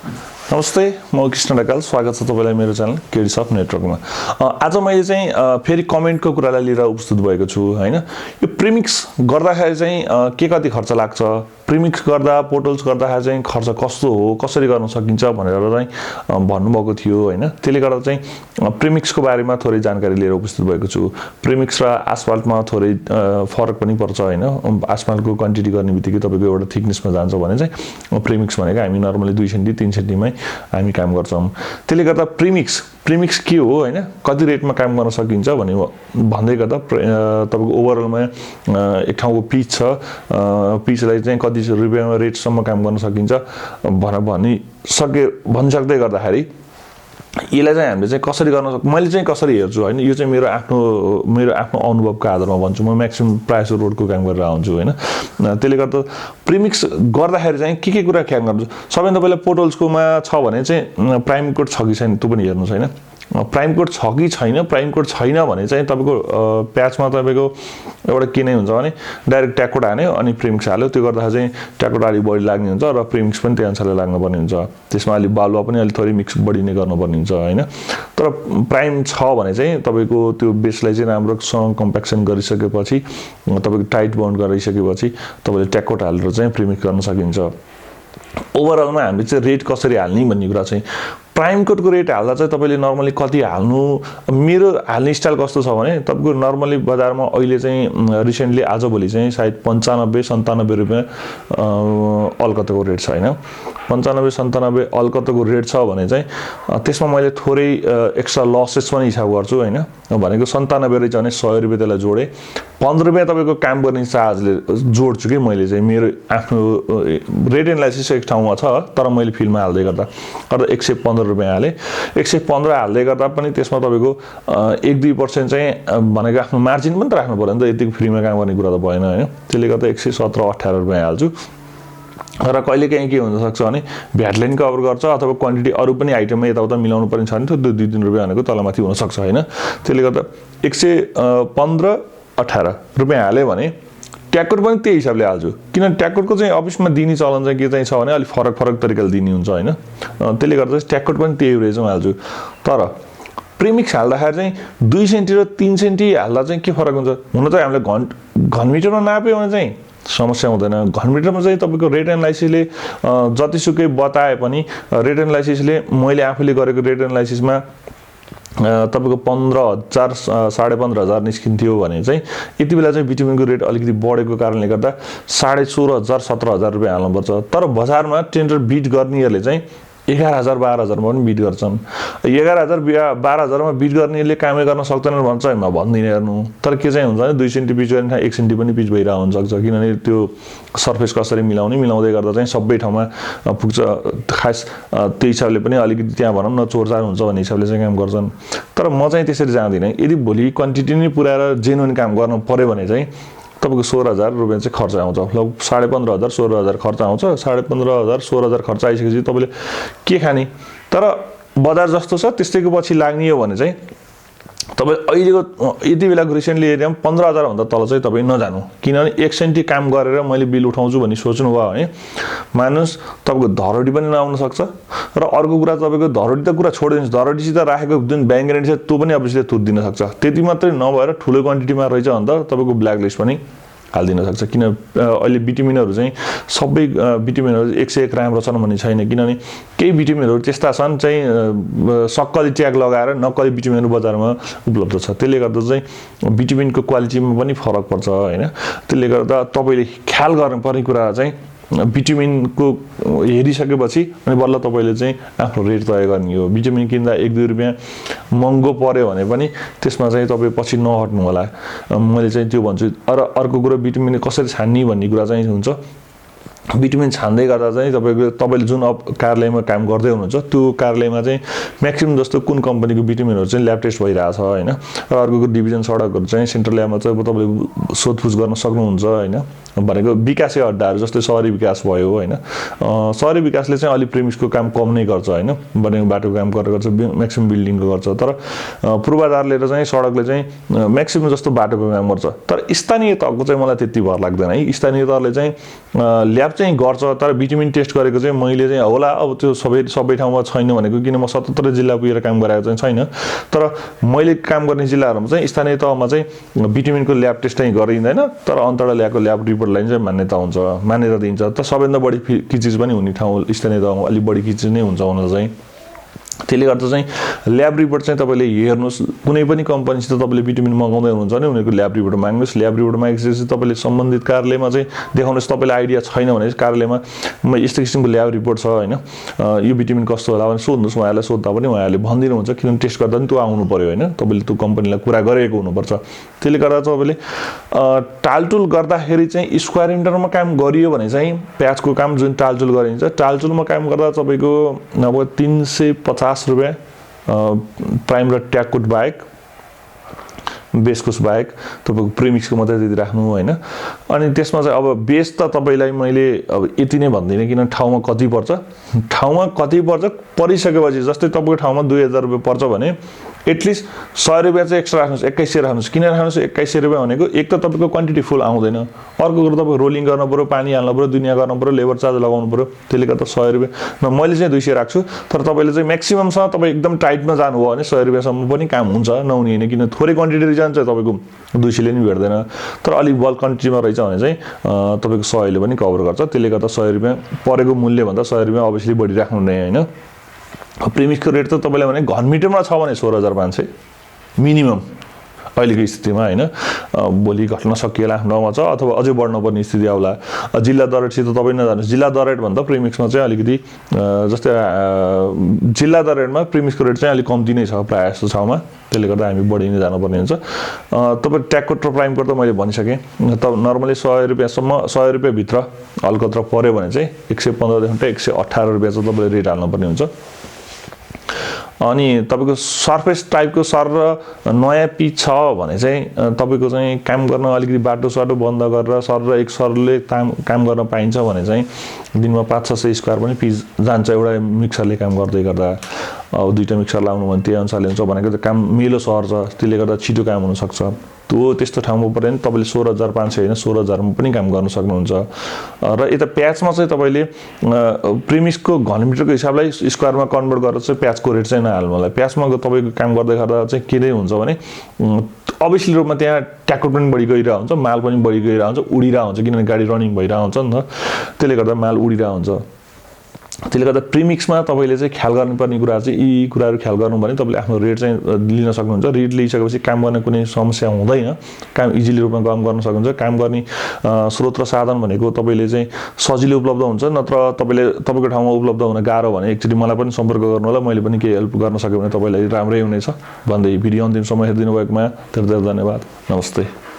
नमस्ते, म कृष्ण ढकाल। स्वागत छ तपाईलाई मेरो च्यानल केडिस अफ नेटवर्कमा। आज मैले चाहिँ फेरि कमेन्टको कुरालाई लिएर उपस्थित भएको छु हैन। यो प्रिमिक्स गर्दाखेरि चाहिँ के कति खर्च लाग्छ, प्रिमिक्स गर्दा पोटल्स गर्दाखेरि चाहिँ खर्च कस्तो हो, कसरी गर्न सकिन्छ भनेर चाहिँ भन्नुभएको थियो हैन। त्यसले गर्दा चाहिँ प्रिमिक्सको बारेमा थोरै जानकारी लिएर उपस्थित भएको छु। प्रिमिक्स र आस्फाल्टमा थोरै फरक पनि पर्छ हैन। आस्फाल्टको क्वान्टिटी गर्ने बित्तिकै तपाईको एउटा थिकनेसमा जान्छ भने चाहिँ प्रिमिक्स भनेको हामी नर्मली 2 सेन्टि 3 सेन्टिमै हामी काम गर्छौं। त्यसले गर्दा प्रिमिक्स के हो हैन, कति रेटमा काम गर्न सकिन्छ भने भन्दै गर्दा तपाईको ओभरअलमा एक ठाउँको पिच छ, पिचलाई चाहिँ कति रुपैयाँमा रेटसम्म काम गर्न सकिन्छ भनिसक्दै गर्दाखेरि यसलाई चाहिँ हामीले चाहिँ कसरी गर्न मैले चाहिँ कसरी हेर्छु हैन, यो चाहिँ मेरो आफ्नो अनुभवको आधारमा भन्छु। म म्याक्सिमम प्रायः जसो रोडको काम गरेर आउँछु हैन। त्यसले गर्दा प्रिमिक्स गर्दाखेरि चाहिँ के कुरा ख्याल गर्छु। सबैभन्दा पहिला पोटल्सकोमा छ भने चाहिँ प्राइम कोट छ कि छैन त्यो पनि हेर्नुस् हैन। प्राइम कोट छ कि छैन, प्राइम कोट छैन भने चाहिँ तपाईको प्याचमा तपाईको एउटा के नै हुन्छ भने डाइरेक्ट ट्याक कोट हान्यो अनि प्रिमिक्स हाल्यो। त्यो गर्दा चाहिँ ट्याक कोट अलि बढी लाग्ने हुन्छ र प्रिमिक्स पनि त्यही अनुसारले लाग्न पर्ने हुन्छ। त्यसमा अलि बालुवा पनि अलि थोरै मिक्स बढी नै गर्नुपर्ने हुन्छ हैन। तर प्राइम छ भने चाहिँ तपाईको त्यो बेसलाई चाहिँ राम्रोसँग कम्प्याक्सन गरिसकेपछि, तपाईको टाइट बाउन्ड गरिसकेपछि तपाईले ट्याक कोट हालेर चाहिँ प्रिमिक्स गर्न सकिन्छ। ओभरअलमा हामीले चाहिँ रेट कसरी हाल्ने भन्ने कुरा चाहिँ प्राइम कोटको रेट हाल्दा चाहिँ तपाईले नर्मली कति हाल्नु, मेरो हाल्ने स्टाइल कस्तो छ भने तपाईको नर्मली बजारमा अहिले चाहिँ रिसेन्टली आजभोलि चाहिँ सायद 95-97 रुपैयाँ अलकतको रेट छ हैन। 95-97 अलकतको रेट छ भने चाहिँ त्यसमा मैले थोरै एक्स्ट्रा लसेस पनि हिसाब गर्छु हैन। भनेको 97 रहेछ भने 100 रुपैयाँ त्यसलाई जोडे 15 रुपैयाँ तपाईको काम गर्ने चार्जले जोड्छु कि मैले चाहिँ मेरो आफ्नो रेट एनालाइसिस एक ठाउँमा छ, तर मैले फिल्डमा हाल्दै गर्दा 115 रुपैयाँ हाले। 115 हाल्दै गर्दा पनि त्यसमा तपाईको 1-2% चाहिँ भनेको आफ्नो मार्जिन पनि त राख्नु पर्यो नि त। यतिको फ्रीमा काम गर्ने कुरा त भएन हैन। त्यसले गर्दा 117-18 रुपैयाँ हाल्छु। र कहिलेकाहीँ के हुन सक्छ भने भ्याटले नि कभर गर्छ अथवा क्वान्टिटी अरु पनि आइटममा यताउता मिलाउनु पर्ने छ भने त्यो 2-3 रुपैयाँ भनेको तलमाथि हुन सक्छ हैन। त्यसले गर्दा 115-18 रुपैयाँ हाले भने ट्याककोट पनि त्यही हिसाबले हाल्छु। किन ट्याककोटको चाहिँ अफिसमा दिने चलन चाहिँ के चाहिँ छ भने अलि फरक तरिकाले दिने हुन्छ हैन। त्यसले गर्दा चाहिँ ट्याककोट पनि त्यही रेटमा हाल्छु। तर प्रिमिक्स हाल्दाखेरि चाहिँ 2 सेन्टि र 3 सेन्टि हाल्दा चाहिँ के फरक हुन्छ। हुन त हामीले घन मिटरमा नाप्यो भने चाहिँ समस्या हुँदैन। घन मिटरमा चाहिँ तपाईको रेट एनालाइसिसले जतिसुकै बताए पनि रेट एनालाइसिसले मैले आफूले गरेको रेट एनालाइसिसमा तपाईको 15,000 15,500 निस्किन्थ्यो भने चाहिँ यति बेला चाहिँ बिटुमेनको रेट अलिकति बढेको कारणले गर्दा 16,500 17,000 रुपैयाँ हाल्नुपर्छ। तर बजारमा टेन्डर बिट गर्नेहरूले चाहिँ 11,000 12,000 मा पनि बिट गर्छन्। 11,000 12,000 मा बिट गर्नेले कामै गर्न सक्दैनन् भन्छ म भन्दिन हेर्नु। तर के चाहिँ हुन्छ भने 2 सेन्टि पिच गर्ने 1 सेन्टि पनि पिच भइरा हुन सक्छ। किनभने त्यो सर्फेस कसरी मिलाउँदै गर्दा चाहिँ सबै ठाउँमा पुग्छ। खास त्यो हिसाबले पनि अलिकति त्यहाँ भनौं न चोरचार हुन्छ भन्ने हिसाबले चाहिँ काम गर्छन्। तर म चाहिँ त्यसरी जान्दिन। यदि भोलि क्वान्टिटी नै पुर्याएर जेन्युइन काम गर्न पर्यो भने चाहिँ तपाईको 16,000 रुपैयाँ चाहिँ खर्च आउँछ। लगभग 15,500 16,000 खर्च आउँछ। 15,500 16,000 खर्च आइसकेपछि तपाईले के खाने। तर बजार जस्तो छ त्यस्तैको पछि लाग्ने हो भने चाहिँ तपाई अहिलेको यति बेलाको रिसेन्टली एरियामा 15,000 भन्दा तल चाहिँ तपाई नजानु। किनभने 1 सेन्टि काम गरेर मैले बिल उठाउँछु भनी सोच्नु भयो भने मानुस तपाईको धरोडी पनि नआउन सक्छ। र अर्को कुरा तपाईको धरोडी त कुरा छोडिदिनुस्, धरोडीसित राखेको जुन ब्याङ्क ग्यारेन्टी छ त्यो पनि अफिसले तुर दिन सक्छ। त्यति मात्रै नभएर ठुलो क्वान्टिटीमा रहेछ भन्दा तपाईको ब्ल्याक लिस्ट पनि हाल्दिन सक्छ। किन अहिले बिटुमिनहरु चाहिँ सबै बिटुमिनहरु 101 राम्रो छन् भन्ने छैन। किनभने केही बिटुमिनहरु त्यस्ता छन् चाहिँ सक्कली ट्याग लगाएर नक्कली बिटुमिनहरु बजारमा उपलब्ध छ। त्यसले गर्दा चाहिँ बिटुमिनको क्वालिटीमा पनि फरक पर्छ हैन। त्यसले गर्दा तपाईले ख्याल गर्नुपर्ने कुरा चाहिँ बिटुमिनको हेरिसकेपछि अनि बल्ल तपाईले चाहिँ आफ्नो रेट तय गर्ने हो। बिटुमिन किन्दा 1-2 रुपैयाँ महँगो पर्यो भने पनि त्यसमा चाहिँ तपाई पछि नहट्नु होला। मैले चाहिँ त्यो भन्छु। अर्को कुरा बिटुमिन कसरी छान्ने भन्ने कुरा चाहिँ हुन्छ। बिटुमिन छान्दै गर्दा चाहिँ तपाईले जुन कार्यालयमा काम गर्दै हुनुहुन्छ त्यो कार्यालयमा चाहिँ म्याक्सिमम जस्तो कुन कम्पनीको बिटुमिनहरु चाहिँ ल्याब टेस्ट भइरहेछ हैन। र अर्को डिभिजन सडकहरु चाहिँ सेन्ट्रल ल्याबमा चाहिँ तपाईले सोधपुछ गर्न सक्नुहुन्छ हैन। भनेको विकासे अड्डाहरु जस्तै शहरी विकास भयो हैन। शहरी विकासले चाहिँ अलि प्रेमिक्सको काम कम नै गर्छ हैन। भनेको बाटोको काम गरेर गर्छ, म्याक्सिमम बिल्डिङको गर्छ। तर पूर्वाधारले र चाहिँ सडकले चाहिँ म्याक्सिमम जस्तो बाटोको काम गर्छ। तर स्थानीय तहको चाहिँ मलाई त्यति भर लाग्दैन है। स्थानीय तहले चाहिँ ल्याब चाहिँ गर्छ तर बिटुमिन टेस्ट गरेको चाहिँ मैले चाहिँ होला अब त्यो सबै ठाउँमा छैन भनेको किन म 77 जिल्ला पुगेर काम गरेको चाहिँ छैन तर मैले काम गर्ने जिल्लाहरुमा चाहिँ स्थानीय तहमा चाहिँ बिटुमिनको ल्याब टेस्ट चाहिँ गरिँदैन तर अन्तर्गत ल्याएको ल्याब रिपोर्टलाई चाहिँ मान्यता दिन्छ त सबैभन्दा बढी किचिज पनि हुने ठाउँ स्थानीय तहमा अलि बढी किचिज नै हुन्छ हुन चाहिँ त्यसले गर्दा चाहिँ ल्याब रिपोर्ट चाहिँ तपाईले हेर्नुस् कुनै पनि कम्पनीसित तपाईले बिटुमिन मगाउँदै हुनुहुन्छ भने उनीहरुको ल्याब रिपोर्ट माग्नुस् ल्याब रिपोर्ट मागेपछि तपाईले सम्बन्धित कार्यालयमा चाहिँ देखाउनुस् तपाईलाई आइडिया छैन भने कार्यालयमा म यस्तो किसिमको ल्याब रिपोर्ट छ हैन यो बिटुमिन कस्तो होला भने सोध्नुस् उहाँलाई सोध्दा पनि उहाँले भनिदिनु हुन्छ किन टेस्ट गर्दा पनि त्यो आउनु पर्यो हैन तपाईले त्यो कम्पनीलाई कुरा गरेको हुनुपर्छ त्यसले गर्दा तपाईले टालटुल गर्दाखेरि चाहिँ स्क्वायर मिटरमा काम गरियो भने चाहिँ प्याचको काम जुन टालटुल गरिन्छ टालटुलमा काम गर्दा तपाईको अब 350 रुपैयाँ प्राइम र ट्याककोट बाहेक बेसकोस बाहेक तपाईको प्रिमिक्सको मात्रै दिइराख्नु हैन अनि त्यसमा चाहिँ अब बेस त तपाईलाई मैले अब यति नै भन्दिने किन ठाउँमा कति पर्छ परिसकेपछि जस्तै तपाईको ठाउँमा 2000 रुपैयाँ पर्छ भने एटलिस्ट 100 रुपैयाँ चाहिँ एक्स्ट्रा राख्नुस् 2100 राख्नुस् किन राख्नुस् 2100 रुपैयाँ भनेको एक त तपाईको क्वान्टिटी फुल आउँदैन अर्को कुरा तपाईको रोलिङ गर्न पर्यो पानी हाल्न पर्यो दुनिया गर्न पर्यो लेबर चार्ज लगाउनु पर्यो त्यसले गर्दा 100 रुपैयाँ मैले चाहिँ 200 राख्छु तर तपाईले चाहिँ म्याक्सिमम छ तपाई एकदम टाइटमा जानु भयो भने 100 रुपैयाँ सम्म पनि काम हुन्छ नहुने हैन किन थोरै क्वान्टिटी जान्छ तपाईको 200 ले नि भेट्दैन तर अलि बल्क क्वान्टिटीमा रहेछ भने चाहिँ तपाईको 100 ले पनि कभर गर्छ त्यसले गर्दा 100 रुपैयाँ परेको मूल्य भन्दा 100 रुपैयाँ अभियसली बढी राख्नु नै हैन प्रिमिक्सको रेट त तपाईलाई भने घन मिटरमा छ भने 16500 मिनिमम अहिलेको स्थितिमा हैन भोलि घट्न सकिएला नहुँमा छ अथवा अझै बढ्न पर्ने स्थिति आउला जिल्ला दरएटसित तपाई नजानुस् जिल्ला दरएट भन्दा प्रिमिक्समा चाहिँ अलिकति जस्तै जिल्ला दरएटमा प्रिमिक्सको रेट चाहिँ अलि कम्ती नै छ प्राय जस्तो ठाउँमा त्यसले गर्दा हामी बढी नै जानुपर्ने हुन्छ तपाई ट्याककोट र प्राइम कोट त मैले भनिसके त नर्मली 100 रुपैयाँ सम्म 100 रुपैयाँ भित्र अलकत्र पर्यो भने चाहिँ 115 देखि 118 रुपैयाँ चाहिँ तपाईले रेट हाल्नु पर्ने हुन्छ अनि तपाईको सरफेस टाइपको सर र नयाँ पिच छ भने चाहिँ तपाईको चाहिँ काम गर्न अलिकति बाटो बन्द गरेर सर र एक सरले काम गर्न पाइन्छ भने चाहिँ दिनमा 500-600 स्क्वायर पनि पिच जान्छ एउटा मिक्सरले काम गर्दै गर्दा अब दुईटा मिक्सर लाउनु भने त्यही अनुसारले हुन्छ भनेको त काम मेलो सर्छ त्यसले गर्दा छिटो काम हुन सक्छ त्यस्तो ठाउँमा पर्यो भने तपाईले 16500 हैन 16000 मा पनि काम गर्न सक्नुहुन्छ र यता प्याचमा चाहिँ तपाईले प्रिमिक्सको घनमिटरको हिसाबलाई स्क्वायरमा कन्भर्ट गरेर चाहिँ प्याचको रेट चाहिँ नहाल्नु होला प्याचमा तपाईको काम गर्दै गर्दा चाहिँ के हुन्छ भने अभियसली रूपमा त्यहाँ ट्याककोट पनि बढी गइरा हुन्छ माल पनि बढी गइरा हुन्छ उडिरा हुन्छ किनभने गाडी रनिङ भइरा हुन्छ नि त त्यसले गर्दा माल उडिरा हुन्छ त्यसले गर्दा प्रिमिक्समा तपाईले चाहिँ ख्याल गर्नुपर्ने कुरा चाहिँ यी कुराहरु ख्याल गर्नु भने तपाईले आफ्नो रेट चाहिँ लिन सक्नुहुन्छ रेट लिइसकेपछि काम गर्ने कुनै समस्या हुँदैन काम इजिली रूपमा काम गर्न सक्नुहुन्छ काम गर्ने स्रोत र साधन भनेको तपाईले चाहिँ सजिलो उपलब्ध हुन्छ नत्र तपाईको ठाउँमा उपलब्ध हुन गाह्रो भने एकचोटी मलाई पनि सम्पर्क गर्नु होला मैले पनि केही हेल्प गर्न सके भने तपाईलाई राम्रै हुनेछ भन्दै भिडियो अन्तिमसम्म हेरिदिनु भएकोमा धेरै धेरै धन्यवाद नमस्ते